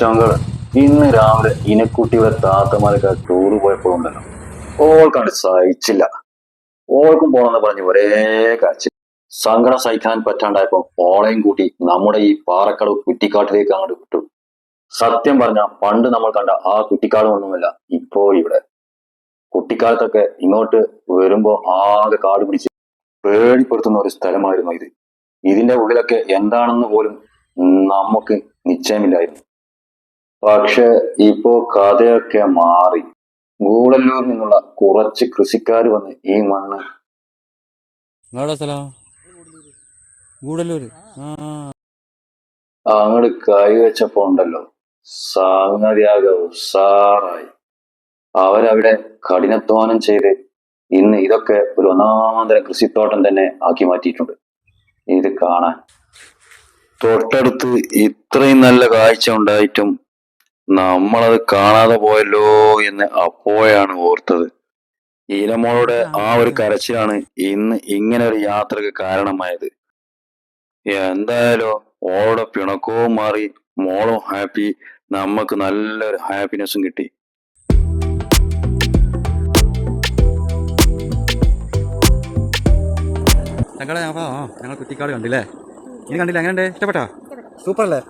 കൊച്ചോങ്കള് ഇന്ന് രാവിലെ ഇനക്കുട്ടിയുടെ താത്തമാരൊക്കെ ടൂറ് പോയപ്പോഴുണ്ടല്ലോ, ഓൾക്കാണ്ട് സഹിച്ചില്ല. ഓൾക്കും പോണെന്ന് പറഞ്ഞ് ഒരേ കരച്ചിൽ. സങ്കടം സഹിക്കാൻ പറ്റാണ്ടായപ്പോ ഓളെയും കൂട്ടി നമ്മുടെ ഈ പാറക്കടവ് കുറ്റിക്കാട്ടിലേക്ക് അങ്ങോട്ട് വിട്ടു. സത്യം പറഞ്ഞ പണ്ട് നമ്മൾ കണ്ട ആ കുറ്റിക്കാടൊന്നുമല്ല ഇപ്പോ ഇവിടെ. കുട്ടിക്കാലത്തൊക്കെ ഇങ്ങോട്ട് വരുമ്പോ ആകെ കാട് പിടിച്ച് പേടിപ്പെടുത്തുന്ന ഒരു സ്ഥലമായിരുന്നു ഇത്. ഇതിന്റെ ഉള്ളിലൊക്കെ എന്താണെന്ന് പോലും നമുക്ക് നിശ്ചയമില്ലായിരുന്നു. പക്ഷെ ഇപ്പോ കഥയൊക്കെ മാറി. ഗൂഡല്ലൂരിൽ നിന്നുള്ള കുറച്ച് കൃഷിക്കാർ വന്ന് ഈ മണ്ണ് അങ്ങോട്ട് കൈവച്ചപ്പോ ഉണ്ടല്ലോ, സംഗതിയാകെ ഉഷാറായി. അവരവിടെ കഠിനാധ്വാനം ചെയ്ത് ഇന്ന് ഇതൊക്കെ ഒരു ഒന്നാന്തര കൃഷിത്തോട്ടം തന്നെ ആക്കി മാറ്റിയിട്ടുണ്ട്. ഇത് കാണാൻ തൊട്ടടുത്ത് ഇത്രയും നല്ല കാഴ്ച ഉണ്ടായിട്ടും നമ്മളത് കാണാതെ പോയല്ലോ എന്ന് അപ്പോഴാണ് ഓർത്തത്. ഈരമോളുടെ ആ ഒരു കരച്ചിലാണ് ഇന്ന് ഇങ്ങനെ ഒരു യാത്രക്ക് കാരണമായത്. എന്തായാലും ഓളുടെ പിണക്കവും മാറി, മോളും ഹാപ്പി, നമുക്ക് നല്ലൊരു ഹാപ്പിനെസ്സും കിട്ടി. ഞങ്ങൾ കുറ്റിക്കാട് കണ്ടില്ലേ? ഇനി കണ്ടില്ല, എങ്ങനെയുണ്ട്? ഇഷ്ടപ്പെട്ടോ? സൂപ്പർ അല്ലേ?